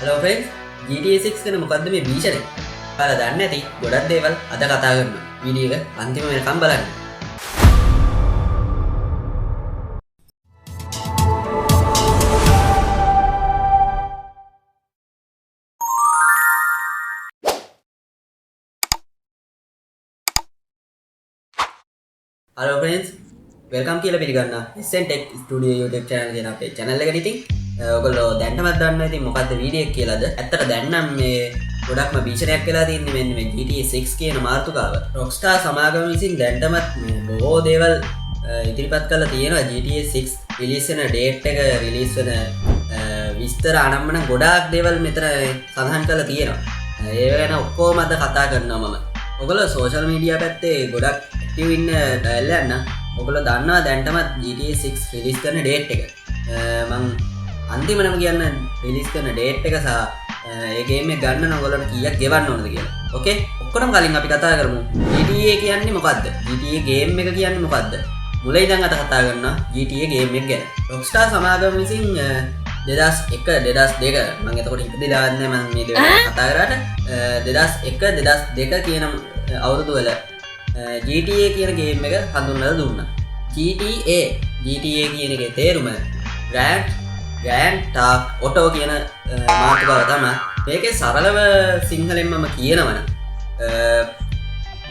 Hello friends, GTA 6 ගැන මොකද්ද මේ භීෂණය? ඔයාලා දන්නේ නැති ගොඩක් දේවල් අද කතා කරනවා. වීඩියෝ එක අන්තිම වෙනකම් බලන්න. Hello friends, welcome කියලා පිළිගන්නවා. SN Tech Studio YouTube channel කියන අපේ channel එකට ඉතින් ඔයගොල්ලෝ දැන්ටමත් දන්නවා ඉතින් මොකද්ද වීඩියෝ එක කියලාද? ඇත්තට දැන් නම් මේ ගොඩක්ම භීෂණයක් වෙලා තියෙන්නේ මෙන්න මේ GTA 6 කියන මාතෘකාව. Rockstar සමාගම විසින් දැන්ටමත් මේ බොහෝ දේවල් ඉදිරිපත් කරලා තියෙනවා GTA 6 රිලීස් වෙන ඩේට් එක රිලීස් වෙන විස්තර අනම්මන ගොඩාක් දේවල් මෙතන සඳහන් කරලා තියෙනවා. ඒ ගැන ඔක්කොම අද කතා කරනවා මම. ඔයගොල්ලෝ සෝෂල් මීඩියා පැත්තේ ගොඩක් ඇක්ටිව් ඉන්න ඩයල් යන්න. ඔයගොල්ලෝ දන්නවා දැන්ටමත් GTA 6 රිලීස් කරන ඩේට් එක. මම අන්තිමටම කියන්න රිලීස් කරන ඩේට් එක සහ ඒ ගේම් එක ගන්න නම් ඔයගොල්ලන්ට කීයක් ගෙවන්න ඕනද කියලා. ඕකේ? ඔක්කොම කලින් අපි කතා කරමු. GTA කියන්නේ මොකද්ද? GTA ගේම් එක කියන්නේ මොකද්ද? මුලින් ඉඳන් අද කතා කරනවා GTA ගේම් එක ගැන. Rockstar සමාගම විසින් 2001 2002 මම එතකොට ඉපදෙලා නැහැ මම මේ දේවල් කතා කරාට 2001 2002 කියන අවුරුදු වල GTA කියන ගේම් එක හඳුන්වලා දුන්නා. GTA කියන එකේ තේරුම Grand Theft Auto කියන මාතෘකාව තමයි. මේකේ සරලව සිංහලෙන් මම කියනවනම්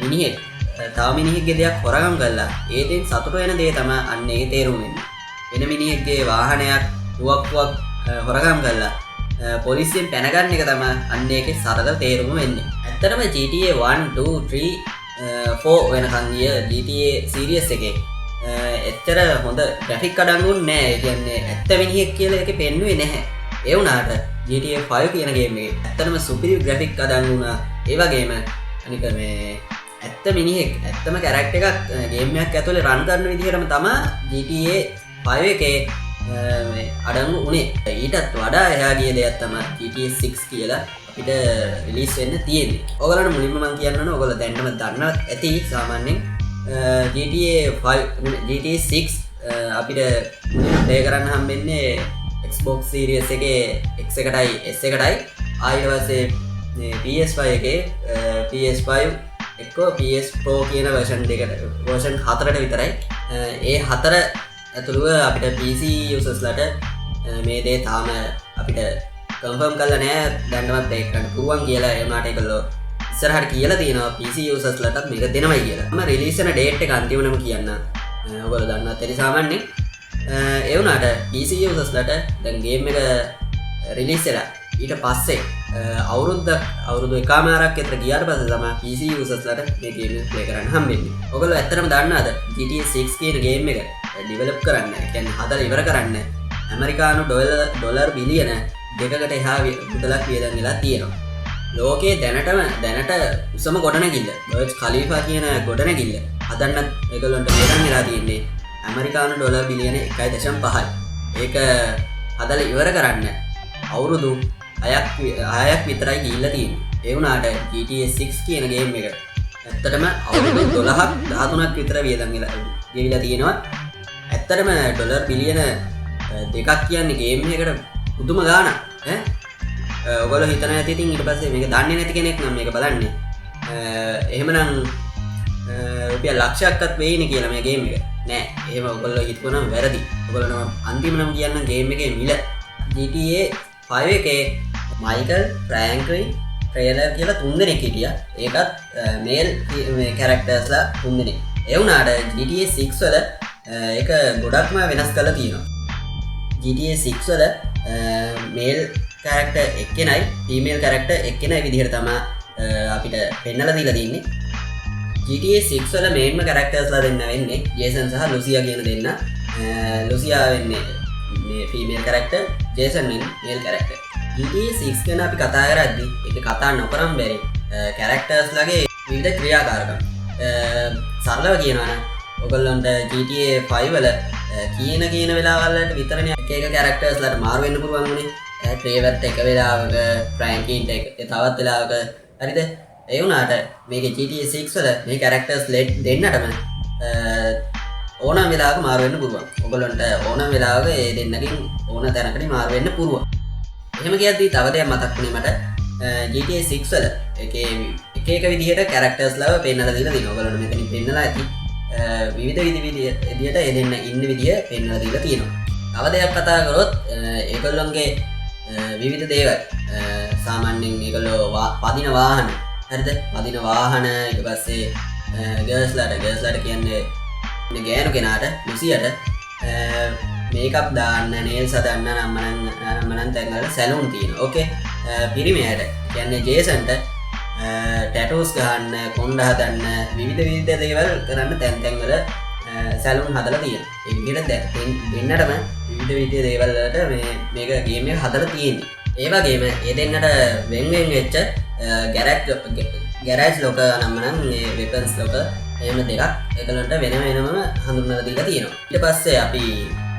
මිනිහෙක් තව මිනිහෙක්ගේ දෙයක් හොරගම් කළා ඒකෙන් සතුට වෙන දේ තමයි අන්න ඒ තේරුම වෙන්නේ. වෙන මිනිහෙක්ගේ වාහනයක් රුවක්වක් හොරගම් කළා පොලිසියෙන් පැනගන්න එක තමයි අන්න ඒකේ සරල තේරුම වෙන්නේ. ඇත්තටම GTA 1 2 3 4 වෙනකන් ගිය GTA සීරීස් එකේ එච්චර හොඳ ග්‍රැෆික් අඩංගුන් නෑ. ඒ කියන්නේ ඇත්ත මිනිහෙක් කියලා එකේ පෙන්වුවේ නැහැ. ඒ වුණාට GTA 5 කියන ගේම් එකේ ඇත්තටම සුපිරි ග්‍රැෆික් අඩංගු වුණා. ඒ වගේම අනික මේ ඇත්ත මිනිහෙක් ඇත්තම කැරක්ටර් එකක් ගේම් එකක් ඇතුලේ රන් කරන විදිහටම තමයි GTA 5 එකේ මේ අඩංගු උනේ. ඊටත් වඩා එහා ගිය දෙයක් තමයි GTA 6 කියලා අපිට රිලීස් වෙන්න තියෙන්නේ. ඔයගොල්ලන්ට මුලින්ම මම කියන්න ඕන ඔයගොල්ලෝ දැන්නම දන්නවා ඇති සාමාන්‍යයෙන් GTA 6 අපිට ප්ලේ කරන්න හම්බෙන්නේ Xbox Series එකේ X එකටයි S එකටයි ඊට පස්සේ PS5 එකේ PS5 එක්ක PS Pro කියන version 4ට විතරයි. ඒ 4 ඇතුළුව අපිට PC users ලට මේ දේ තාම අපිට කන්ෆර්ම් කරලා නැහැ. දැන්වත් ප්ලේ කරන්න පුළුවන් කියලා ඒ උනාට ඒකලෝ ඉස්සරහට කියලා තියෙනවා PC users ලටත් මේක දෙනවයි කියලා. මම රිලීස් වෙන ඩේට් එක අන්තිමනම කියන්න. ඔයගොල්ලෝ දන්නවත් ඇති සාමාන්‍යයෙන්. ඒ වුණාට PC users ලට දැන් ගේම් එක රිලීස් වෙලා ඊට පස්සේ අවුරුදු එකමාරක් විතර ගියාට පස්සේ තමයි PC users ලට මේ ගේම් එක ප්ලේ කරන්න හම්බෙන්නේ. ඔයගොල්ලෝ ඇත්තටම දන්නවද GTA 6 කියන ගේම් එක ඩෙවලොප් කරන්න, ඒ කියන්නේ හදලා ඉවර කරන්න ඇමරිකානු ඩොලර් බිලියන 2කට එහා මුදලක් වියදම් වෙලා තියෙනවා. ලෝකයේ දැනට උසම ගොඩනැගිල්ල බර්ජ් ඛලීෆා කියන ගොඩනැගිල්ල හදන්න ඒගොල්ලන්ට වියදම් වෙලා තියෙන්නේ ඇමරිකානු ඩොලර් බිලියන 1.5යි. ඒක හදලා ඉවර කරන්න අවුරුදු 6ක් විතරයි ගිහිල්ලා තියෙන්නේ. ඒ වුණාට GTA 6 කියන ගේම් එක ඇත්තටම අවුරුදු 12ක් 13ක් විතර වියදම් වෙලා ගෙවිලා තියෙනවා. ඇත්තටම ඩොලර් බිලියන 2ක් කියන්නේ ගේම් එකකට පුදුම ගාණක් ඈ. ඔයගොල්ලෝ හිතන ඇති ඉතින් ඊට පස්සේ මේක දන්නේ නැති කෙනෙක් නම් මේක බලන්නේ. එහෙමනම් රුපියල් ලක්ෂයක්වත් වෙයිනේ කියලා මේ ගේම් එක. නෑ. එහෙම ඔයගොල්ලෝ හිතුවනම් වැරදි. ඔයගොල්ලෝ අන්තිම නම් කියන්නම් ගේම් එකේ මිල. GTA 5 එකේ මයිකල් ෆ්‍රැන්ක්ලින් ට්‍රේලර් කියලා 3 දෙනෙක් හිටියා. ඒකත් මේල් මේ කැරක්ටර්ස්ලා 3 දෙනෙක්. ඒ වුණාට GTA 6 වල ඒක ගොඩක්ම වෙනස් කරලා තියෙනවා. GTA 6 වල මේල් කැරක්ටර් එක්කෙනයි ෆීමේල් කැරක්ටර් එක්කෙනයි විදිහට තමයි අපිට පෙන්නලා දීලා තින්නේ. GTA 6 වල මේන්ම කැරක්ටර්ස්ලා දෙන්න වෙන්නේ ජේසන් සහ ලුසියා කියන දෙන්න. ලුසියා වෙන්නේ මේ ෆීමේල් කැරක්ටර්, ජේසන් වෙන්නේ මේල් කැරක්ටර්. GTA 6 ගැන අපි කතා කරද්දී ඒක කතා නොකරම් බැරි කැරක්ටර්ස්ලාගේ විවිධ ක්‍රියාකාරකම්. සරලව කියනවා නම් ඔයගොල්ලන්ට GTA 5 වල කියන වෙලාවල් වලට විතරනේ එක කැරක්ටර්ස්ලාට මාරු වෙන්න පුළුවන් උනේ. ට්‍රේවර්ට එක වෙලාවක ෆ්‍රැන්කින්ට තවත් වෙලාවක හරිද? ඒ වුණාට මේකේ GTA 6 වල මේ කැරක්ටර්ස් දෙන්නටම ඕනම වෙලාවක මාරු වෙන්න පුළුවන්. ඔයගොල්ලන්ට ඕනම වෙලාවක ඒ දෙන්නකින් ඕන තැනකට මාරු වෙන්න පුළුවන්. එහෙම කියද්දී තව දෙයක් මතක් වුණේ මට GTA 6 වල එක විදිහට කැරක්ටර්ස් ලව පෙන්වලා දීලා තියෙනවා. ඔයගොල්ලෝ මෙතනින් පෙන්වලා ඇති විවිධ විදිහට එදෙන්න ඉන්න විදිහ පෙන්වලා දීලා තියෙනවා. තව දෙයක් කතා කරොත් ඒගොල්ලොන්ගේ විවිධ දේවල් සාමාන්‍යයෙන් ඒගොල්ලෝ පදින වාහන හරිද? පදින වාහන ඊට පස්සේ ගර්ල්ස්ලාට කියන්නේ ගෑනු කෙනාට ලුසියට මේකප් දාන්න නේල්ස් හදන්න නම්මනන් තැන්වල සැලූන් තියෙනවා. ඕකේ. පිරිමියට කියන්නේ ජේසන්ට ටැටූස් ගහන්න, කොණ්ඩ හදන්න, විවිධ දේවල් කරන්න තැන්වල සැලූන් හදලා තියෙනවා. ඒ විදිහට දෙන්නටම විවිධ දේවල් වලට මේක ගේම් එක හදලා තියෙන්නේ. ඒ වගේම ඒ දෙන්නට වෙන් වෙච්ච ගැරේජ් ලොක නම්මනම් මේ වෙපන්ස් ලොක එහෙම දෙකක් ඒකලන්ට වෙනම හඳුන්වලා දීලා තියෙනවා. ඊට පස්සේ අපි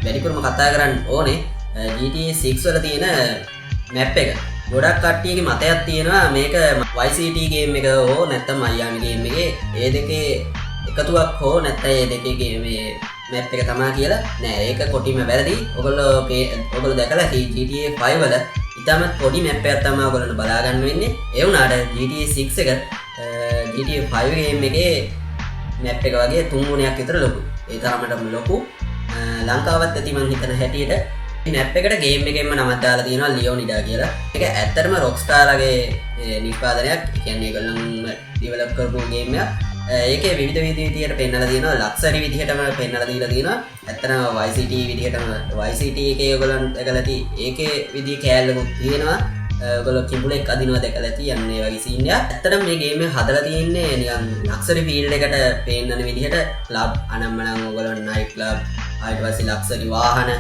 වැඩිපුරම කතා කරන්න ඕනේ GTA 6 වල තියෙන මැප් එක. ගොඩක් කට්ටියගේ මතයක් තියෙනවා මේක Vice City ගේම් එක හෝ නැත්නම් Miami ගේම් එකේ ඒ දෙකේ එකතුවක් හෝ නැත්නම් ඒ දෙකේ මේ මැප් එක තමයි කියලා. නෑ ඒක කොටිම වැරදි. ඔයගොල්ලෝ දැකලා GTA 5 වල ඉතාමත් පොඩි මැප් එකක් තමයි ඔයගොල්ලන්ට බලා ගන්න වෙන්නේ. ඒ වුණාට GTA 6 එක GTA 5 ගේම් එකේ මැප් එක වගේ 3 ගුණයක් විතර ලොකු. ඒ තරමටම ලොකු. ලංකාවත් ඇති මං හිතන හැටියට මේ මැප් එකට ගේම් එකෙන්ම නමක් දාලා තියෙනවා ලියෝනිඩා කියලා. ඒක ඇත්තටම රොක්ස්ටාර්ගේ නිෂ්පාදනයක්. ඒ කියන්නේ ඒගොල්ලන් ඩෙවලොප් කරපු ගේම් එකක්. ඒකේ විවිධ විදිහට පෙන්නලා තියෙනවා. ලක්සරි විදිහටම පෙන්නලා දීලා තියෙනවා. ඇත්තටම Vice City විදිහටම Vice City එකේ ඔයගොල්ලන් දැකලා ඇති. ඒකේ විදිහ කෑල්ලකුත් තියෙනවා. ඔයගොල්ලෝ කිඹුලෙක් අදිනවා දැකලා ඇති. යන්නේ ඒ වගේ සීන් එකක්. ඇත්තටම මේ ගේම් එක හදලා තියෙන්නේ නිකන් ලක්සරි ෆීල්ඩ් එකට පේන්නන විදිහට ක්ලබ් අනම්මනම් ඔයගොල්ලෝ නයිට් ක්ලබ් ආයෙත් පස්සේ ලක්සරි වාහන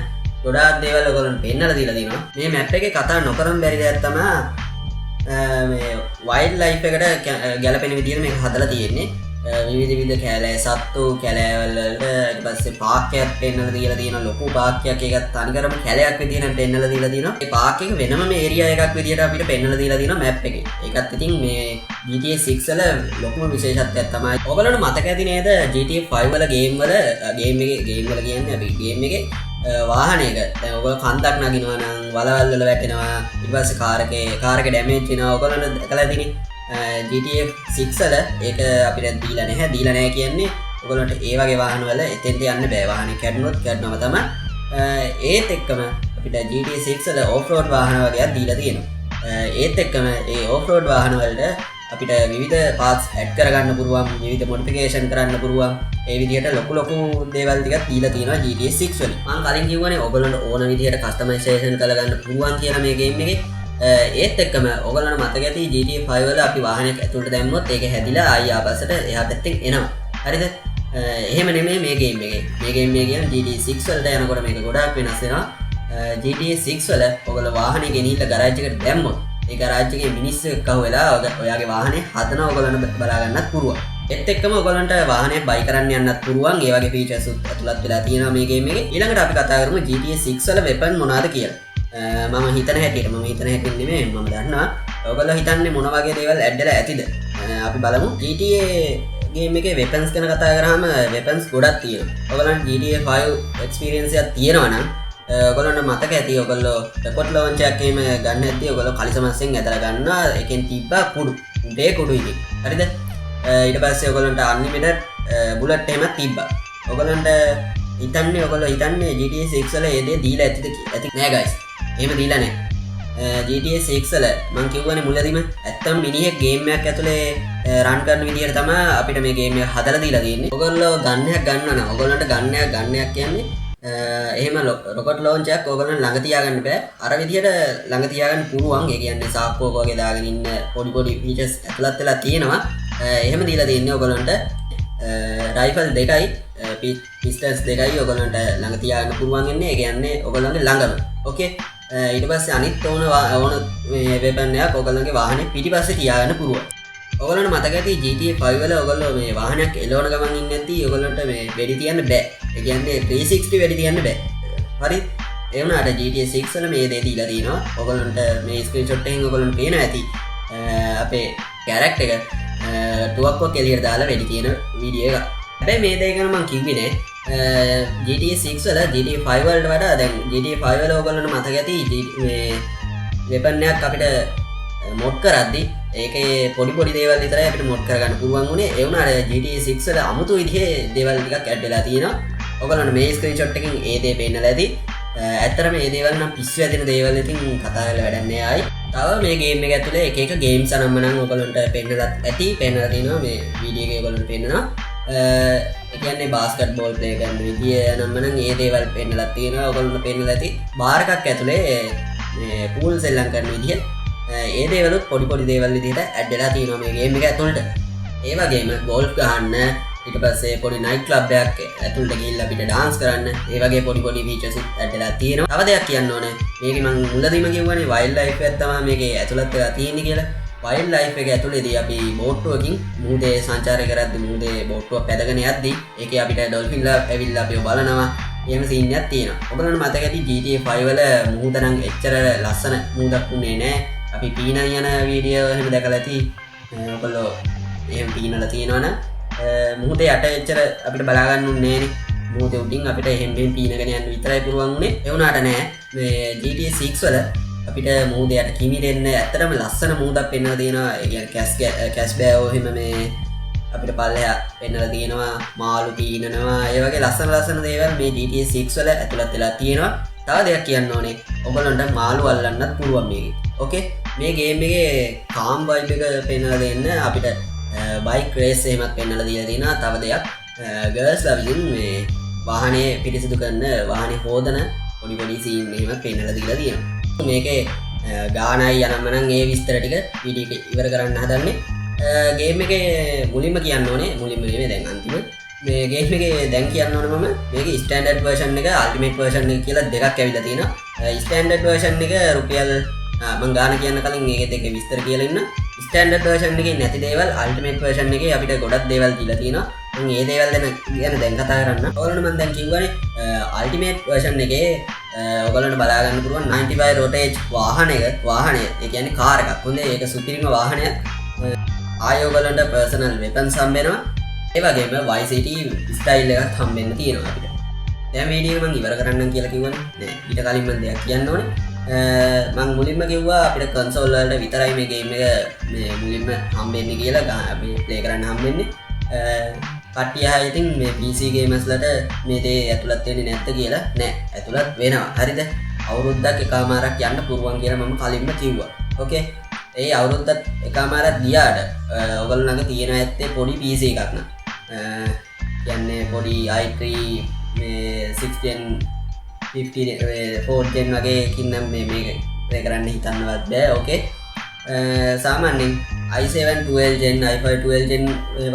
ගොඩාක් දේවල් ඔයගොල්ලන්ට පෙන්නලා දීලා තියෙනවා. මේ මැප් එකේ කතා නොකරන් බැරි දෙයක් තමයි මේ වයිල්ඩ් ලයිෆ් එකට ගැලපෙන විදිහට මේක හදලා තියෙන්නේ. විවිධ කැලෑ සත්තු කැලෑවල් වලට ඊට පස්සේ පාර්කයක් පෙන්නලා දීලා තියෙනවා. ලොකු පාර්කයක්. ඒක තනිකරම කැලයක් විදිහට පෙන්නලා දීලා තියෙනවා. ඒ පාර්ක් එක වෙනම ඒරියා එකක් විදිහට අපිට පෙන්නලා දීලා තියෙනවා මැප් එකේ. ඒකත් ඉතින් මේ GTA 6 වල ලොකුම විශේෂත්වයක් තමයි. ඔයගොල්ලන්ට මතක ඇති නේද GTA 5 වල ගේම් වල කියන්නේ අපි ගේම් එකේ වාහනයක දැන් ඔයගොල්ලෝ කන්දක් නගිනවා නම් වලවල් වල වැටෙනවා. ඊට පස්සේ කාර් එක ඩැමේජ් වෙනවා. ඔයගොල්ලන්ට දැකලා ඇතිනේ. GTA 6 වල ඒක අපිට දීලා නැහැ කියන්නේ ඔයගොල්ලන්ට ඒ වගේ වාහන වල එතෙන්ට යන්න බෑ. වාහනේ කැඩුනම තමයි. ඒත් එක්කම අපිට GTA 6 වල ඔෆ් රෝඩ් වාහන වගේක් දීලා තියෙනවා. ඒත් එක්කම ඒ ඔෆ් රෝඩ් වාහන වලට අපිට විවිධ පාර්ට්ස් ඇඩ් කරගන්න පුළුවන්, විවිධ මොඩිෆිකේෂන් කරන්න පුළුවන්. ඒ විදිහට ලොකු දේවල් ටිකක් දීලා තියෙනවා GTA 6 වල. මම කලින් කිව්වනේ ඔයගොල්ලන්ට ඕන විදිහට කස්ටමයිසේෂන් කරගන්න පුළුවන් කියලා මේ ගේම් එකේ. ඒත් එක්කම ඔයගොල්ලන්ට මතක ඇති GTA 5 වල අපි වාහනයක් ඇතුළට දැම්මොත් ඒක හැදිලා ආයි ආපස්සට එහා පැත්තෙන් එනවා. හරිද? එහෙම නෙමෙයි මේ ගේම් එකේ. මේ ගේම් එක කියන්නේ GTA 6 වලට යනකොට මේක ගොඩාක් වෙනස් වෙනවා. GTA 6 වල ඔයගොල්ලෝ වාහනේ ගෙනිහිල්ලා ගරාජ් එකට දැම්මොත් ඒ ගරාජ් එකේ මිනිස්සු එක්ක වෙලා ඔයාගේ වාහනේ හදන ඔයගොල්ලන්ට බලා ගන්නත් පුළුවන්. ඒත් එක්කම ඔයගොල්ලන්ට වාහනේ බයි කරන්න යන්නත් පුළුවන්. ඒ වගේ ෆීචර්ස් ඇතුළත් වෙලා තියෙනවා මේ ගේම් එකේ. ඊළඟට අපි කතා කරමු GTA 6 වල වෙපන් මොනවාද කියලා. මම හිතන හැටියට නෙමෙයි මම දන්නවා ඔයගොල්ලෝ හිතන්නේ මොන වගේ දේවල් ඇඩ් වෙලා ඇතිද. අපි බලමු. GTA ගේම් එකේ වෙපන්ස් ගැන කතා කරාම වෙපන්ස් ගොඩක් තියෙනවා. ඔයගොල්ලන්ට GTA 5 එක්ස්පීරියන්ස් එකක් තියෙනවා නම් ඔයගොල්ලන්ට මතක ඇති ඔයගොල්ලෝ රෙකෝඩ් ලොන්ච් එකක් එහෙම ගන්න ඇද්දි ඔයගොල්ලෝ කලිසමස්සෙන් ඇදලා ගන්නවා. එකෙන් තිබ්බා කුඩු ඉතින්. හරිද? ඊට පස්සේ ඔයගොල්ලන්ට අන්ලිමිටඩ් බුලට් එහෙමත් තිබ්බා. ඔයගොල්ලන්ට ඔයගොල්ලෝ හිතන්නේ GTA 6 වල ඒ දේ දීලා ඇති නෑ guys. එහෙම දීලා නැහැ. GTA 6 වල මම කියවනේ මුලදීම ඇත්තම මිනිහෙක් ගේම් එකක් ඇතුලේ රන් කරන විදිහට තමයි අපිට මේ ගේම් එක හදලා දීලා තියෙන්නේ. ඔයගොල්ලෝ ගන්නයක් ගන්නවා නම් ඔයගොල්ලන්ට ගන්නයක් කියන්නේ එහෙම රොකට් ලොන්ච් එකක් ඔයගොල්ලන් ළඟ තියාගන්න බෑ. අර විදිහට ළඟ තියාගන්න පුළුවන්. ඒ කියන්නේ සාක්කුවක වගේ දාගෙන ඉන්න පොඩි ෆීචර්ස් ඇතුළත් වෙලා තියෙනවා. එහෙම දීලා තියෙන්නේ ඔයගොල්ලන්ට රයිෆල් දෙකයි පිස්ටල්ස් දෙකයි ඔයගොල්ලන්ට ළඟ තියාගන්න පුළුවන් ඉන්නේ. ඒ කියන්නේ ඔයගොල්ලන්ගේ ළඟම. ඕකේ. ඊට පස්සේ අනිත් ඕන මේ වෙපන් එකක් ඔයගොල්ලන්ගේ වාහනේ පිටිපස්සේ තියාගන්න පුළුවන්. ඔයගොල්ලන්ට මතක ඇති GTA 5 වල ඔයගොල්ලෝ මේ වාහනයක් එලවන ගමන් ඉන්නේ නැති ඔයගොල්ලන්ට මේ වෙඩි තියන්න බෑ. ඒ කියන්නේ 360 වෙඩි තියන්න බෑ. හරි? ඒ වුණාට GTA 6 වල මේ දේ දීලා තිනවා. ඔයගොල්ලන්ට මේ ස්ක්‍රීන්ෂොට් එකෙන් ඔයගොල්ලන්ට පේනවා ඇති. අපේ කැරක්ටර් එක ටුවක්වක් එළියට දාලා වෙඩි තියෙන වීඩියෝ එක. හැබැයි මේ දේ ගැන මම කිව්වේ නෑ. GTA 6 වල GTA 5 වලට වඩා දැන් GTA 5 වල ඔයගොල්ලන්ට මතක ඇති මේ වෙපන් එකක් අපිට මොඩ් කරද්දි ඒකේ පොඩි දේවල් විතරයි අපිට මොඩ් කරගන්න පුළුවන් වුණේ. ඒ වුණාට GTA 6 වල අමුතු විදිහේ දේවල් ටිකක් ඇඩ් වෙලා තියෙනවා. ඔයගොල්ලන්ට මේ ස්ක්‍රීන්ෂොට් එකකින් ඒ දේ පේන්නලා ඇති. ඇත්තටම මේ දේවල් නම් පිස්සු ඇදෙන දේවල් ඉතින් කතා කරලා වැඩක් නෑ ආයි. තව මේ ගේම් එක ඇතුලේ එක ගේම්ස් අනම්ම නම් ඔයගොල්ලන්ට පෙන්නලත් ඇති. පෙන්නලා තිනවා මේ වීඩියෝ එකේ ඔයගොල්ලන්ට පෙන්නනවා. ඒ කියන්නේ බාස්කට් බෝල් ප්ලේ කරන විදිය අනම්ම නම් ඒ දේවල් පෙන්නලා තියෙනවා. ඔයගොල්ලන්ට පෙන්නලා ඇති. බාර් එකක් ඇතුලේ මේ පූල් සෙල්ලම් කරන විදිය ඒ දේවලුත් පොඩි දේවල් විදිහට ඇඩ් වෙලා තියෙනවා මේ ගේම් එක ඇතුළට. ඒ වගේම ගෝල්ෆ් ගහන්න ඊට පස්සේ පොඩි නයිට් ක්ලබ් එකක් ඇතුළට ගිහිල්ලා අපිට ඩාන්ස් කරන්න ඒ වගේ පොඩි ෆීචර්ස් ඇඩ් වෙලා තියෙනවා. තව දෙයක් කියන්න ඕනේ. මේකේ මම මුලදීම කිව්වනේ වයිල්ඩ් ලයිෆ් එකක් තමයි මේකේ ඇතුළත් වෙලා තියෙන්නේ කියලා. වයිල්ඩ් ලයිෆ් එක ඇතුළේදී අපි බෝට්ටුවකින් මුහුදේ සංචාරය කරද්දී මුහුදේ බෝට්ටුව පැදගෙන යද්දී ඒකේ අපිට ඩොල්ෆින්ලා ඇවිල්ලා අපිව බලනවා. එහෙම සීන් එකක් තියෙනවා. ඔයගොල්ලන්ට මතක ඇති GTA 5 වල මුහුද නම් එච්චර ලස්සන මුහුදක් උනේ නැහැ. අපි පීනන් යන වීඩියෝ එහෙම දැකලා ඇති. ඔයගොල්ලෝ එහෙම පීනලා තියෙනවනම් මුහුදේ යට එච්චර අපිට බලා ගන්න උන්නේ නෑනේ. මුහුදේ උඩින් අපිට එහෙම පීනගෙන යන්න විතරයි පුළුවන් උනේ. ඒ වුණාට නෑ මේ GTA 6 වල අපිට මුහුදේ යට කිමි දෙන්න ඇත්තටම ලස්සන මුහුදක් පෙන්වලා තියෙනවා. ඒ කියන්නේ කැස් බෑවෝ එහෙම මේ අපිට පල්ලෙහා පෙන්වලා තියෙනවා. මාළු පීනනවා. ඒ වගේ ලස්සන දේවල් මේ GTA 6 වල ඇතුළත් වෙලා තියෙනවා. තව දෙයක් කියන්න ඕනේ. ඔයගොල්ලන්ට මාළු අල්ලන්නත් පුළුවන් මේකේ. ඕකේ මේ ගේම් එකේ කාම් වයිබ් එක පෙන්වලා දෙන්න අපිට බයික් රේස් එහෙමත් පෙන්වලා දීලා තියෙනවා. තව දෙයක් ගර්ල්ස්ලා විසින් මේ වාහනේ පිරිසිදු කරන වාහනේ හොදන පොඩි සීන් එහෙමත් පෙන්වලා දීලා තියෙනවා. මේකේ ගානයි යනම නම් ඒ විස්තර ටික වීඩියෝ එක ඉවර කරන්න හදන්නේ. ගේම් එකේ මුලින්ම කියන්න ඕනේ මුලින්ම නෙමෙයි දැන් අන්තිම මේ ගේම් එකේ දැන් කියන්න ඕනේ මම මේකේ ස්ටෑන්ඩඩ් වර්ෂන් එක අල්ටිමේට් වර්ෂන් එක කියලා දෙකක් ඇවිල්ලා තියෙනවා. ස්ටෑන්ඩඩ් වර්ෂන් එක රුපියල් මං ගාන කියන්න කලින් මේකෙත් එක විස්තර කියලා ඉන්න. ස්ටෑන්ඩඩ් වර්ෂන් එකේ නැති දේවල් අල්ටිමේට් වර්ෂන් එකේ අපිට ගොඩක් දේවල් දීලා තියෙනවා. මම මේ දේවල් ගැන දැන් කතා කරන්න. ඔයගොල්ලන්ට මම දැන් කිව්වනේ අල්ටිමේට් වර්ෂන් එකේ ඔයගොල්ලන්ට බලා ගන්න පුළුවන් 95 රොටේජ් වාහනය. ඒ කියන්නේ කාර් එකක්. හොඳේ ඒක සුපිරිම වාහනයක්. ආයෙ ඔයගොල්ලන්ට පර්සනල් වෙපන්ස් හම්බෙනවා. ඒ වගේම Vice City ස්ටයිල් එකක් හම්බෙන්න තියෙනවා අපිට. දැන් වීඩියෝ එක මම ඉවර කරන්නම් කියලා කිව්වනේ. නෑ ඊට කලින් මම දෙයක් කියන්න ඕනේ. මං මුලින්ම කිව්වා අපිට කන්සෝල් වලට විතරයි මේ ගේම් එක මේ මුලින්ම හම්බෙන්නේ කියලා මේ ප්ලේ කරන්න හම්බෙන්නේ. කට්ටිය අය ඉතින් මේ PC ගේමර්ස්ලට මේ දේ ඇතුළත් වෙන්නේ නැද්ද කියලා නෑ ඇතුළත් වෙනවා. හරිද? අවුරුද්දක් එකමාරක් යන්න පුළුවන් කියලා මම කලින්ම කිව්වා. ඕකේ. ඒ අවුරුද්දත් එකමාරක් ගියාට ඔයගොල්ලෝ ළඟ තියෙන ඇත්තේ පොඩි PC එකක් න ะ. කියන්නේ පොඩි i3 මේ 6 gen 50 4 gen වගේ කින්නම් මේක ප්ලේ කරන්න හිතන්නවත් බෑ. ඕකේ. සාමාන්‍යයෙන් i7 12 gen i5 12 gen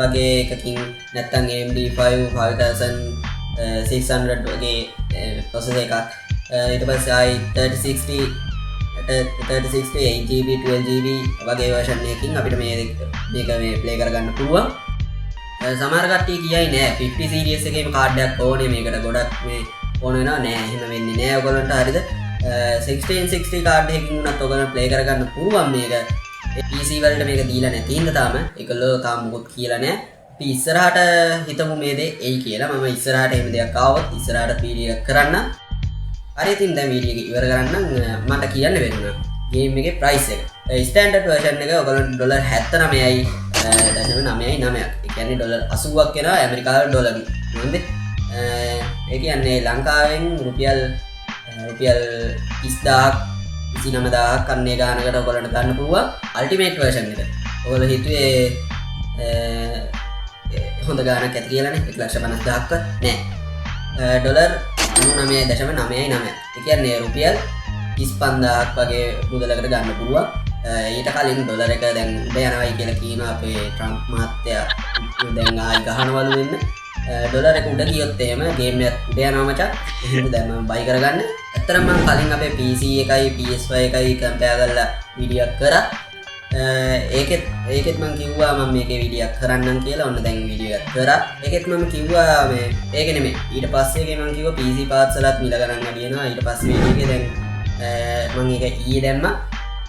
වගේ එකකින් නැත්තම් AMD 5600 වගේ processor එකක් ඊට පස්සේ i3060 8GB 12GB වගේ version එකකින් අපිට මේක මේ play කරගන්න පුළුවන්. සමහර කට්ටිය කියයි නෑ 50 series එකේම කාඩ් එකක් ඕනේ මේකට ගොඩක් මේ ඕන වෙනවා නෑ එහෙම වෙන්නේ නෑ ඔයගොල්ලන්ට. හරිද? 1660 කාඩ් එකකින් උනත් ඔයගොල්ලන්ට play කරගන්න පුළුවන් මේක. PC වලට මේක දීලා නැති හින්දා තාම ඒකලෝ තාම මොකොත් කියලා නෑ. අපි ඉස්සරහට හිතමු මේ දේ එයි කියලා. මම ඉස්සරහට එහෙම දෙයක් ආවොත් ඉස්සරහට වීඩියෝ එකක් කරන්න. හරි ඉතින් දැන් වීඩියෝ එක ඉවර කරන්න මට කියන්න වෙනවා ගේම් එකේ ප්‍රයිස් එක. ස්ටෑන්ඩඩ් වර්ෂන් එක ඔයගොල්ලන්ට ඩොලර් 79යි 9.99ක්. ඒ කියන්නේ ඩොලර් 80ක් වෙනවා ඇමරිකානු ඩොලර්. හරිද? ඒ කියන්නේ ලංකාවෙන් රුපියල් 30000ක් 29000ක් අන්නේ ගානකට ඔයගොල්ලන්ට ගන්න පුළුවන් අල්ටිමේට් වර්ෂන් එක. ඔයගොල්ලෝ හිතුවේ හොඳ ගානක් ඇති කියලානේ 1,50,000ක්වත් නෑ. ඩොලර් 99.99. ඒ කියන්නේ රුපියල් 35000ක් වගේ මුදලකට ගන්න පුළුවන්. ඊට කලින් ඩොලර් එක දැන් උඩ යනවායි කියලා කියනවා අපේ ට්‍රම්ප් මහත්තයා. දැන් ආයි ගහනවලු වෙන්න. ඩොලර් එක උඩ ගියොත් එහෙම ගේම් එක උඩ යනවා මචං. එහෙනම් දැන් මම බයි කරගන්න. ඇත්තටම මම කලින් අපේ PC එකයි PS5 එකයි කම්පෙයාර් කරලා වීඩියෝ එකක් කරා. ඒකෙත් මම කිව්වා මම මේකේ වීඩියෝ එකක් කරන්නම් කියලා. ඔන්න දැන් වීඩියෝ එකක් කරා. ඒකෙත් මම කිව්වා මේ ඒක නෙමෙයි. ඊට පස්සේ මම කිව්වා PC parts වලත් මිල ගණන් වැඩි වෙනවා. ඊට පස්සේ වීඩියෝ එකේ දැන් මම ඒක ඊයේ දැම්මා.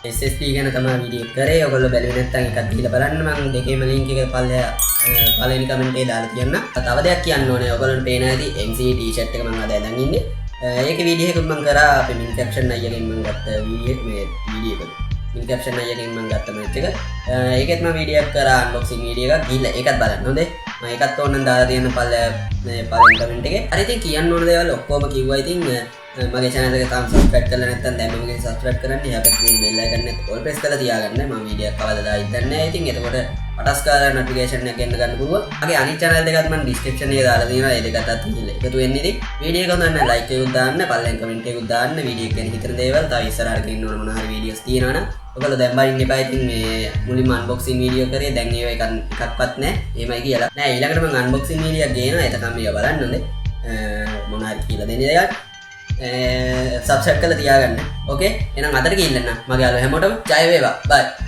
SSD ගැන තමයි වීඩියෝ කරේ. ඔයගොල්ලෝ බැලුවේ නැත්නම් එකක් දීලා බලන්න. මම දෙකේම link එක පළවෙනි කමෙන්ට් එකේ දාලා තියන්න. තව දෙයක් කියන්න ඕනේ. ඔයගොල්ලන්ට පේන ඇති MC t-shirt එක මම අද දැන් ඉන්නේ. ඒක වීඩියෝ එකක් මම කරා අපේ මින් කැප්ෂන් අයියගෙන් මම ගත්ත වීඩියෝ එක මින් කැප්ෂන් අයියගෙන් මම ගත්ත මැච් එක ඒකෙත් මම වීඩියෝ එකක් කරා අන්බොක්සින් වීඩියෝ එකක් ගිහලා ඒකත් බලන්න හොඳේ මම ඒකත් ඕනනම් දාලා තියෙන පළවෙනි කමෙන්ට් එකේ හරි ඉතින් කියන්න ඕන දේවල් ඔක්කොම කිව්වා ඉතින් මගේ channel එක තාම subscribe කරලා නැත්නම් දැන් මගේ subscribe කරන්න එහා පැත්තේ තියෙන bell icon එක all press කරලා තියාගන්න මම වීඩියෝ එකක් කවදාද ඉදන්නේ නැහැ ඉතින් එතකොට පටස් කාලා notification එක එන්න ගන්න පුළුවන් මගේ අනිත් channel දෙකත් මම description එකේ දාලා තියෙනවා ඒ දෙකටත් ගිහලා එකතු වෙන්න ඉතින් වීඩියෝ එක හොඳ නම් like එකක් දාන්න පළවෙනි comment එකක් දාන්න වීඩියෝ එක ගැන හිතන දේවල් තව ඉස්සරහට ගෙන්න ඕන මොන හරි videos තියෙනවා නම් ඔයගොල්ලෝ දැන් බලන්න එපා ඉතින් මේ මුලින්ම unboxing video කරේ දැන් ඒව එකක්වත් නැහැ එහෙමයි කියලා නෑ ඊළඟට මම unboxing video එකක් ගේනවා එතකම් මේක බලන්න ඕනේ මොන හරි කියලා දෙන්නේ දෙයක් subscribe කරලා තියාගන්න ඕකේ එහෙනම් අදට ගිහින් මගේ යාළුවෝ හැමෝටම ජය වේවා bye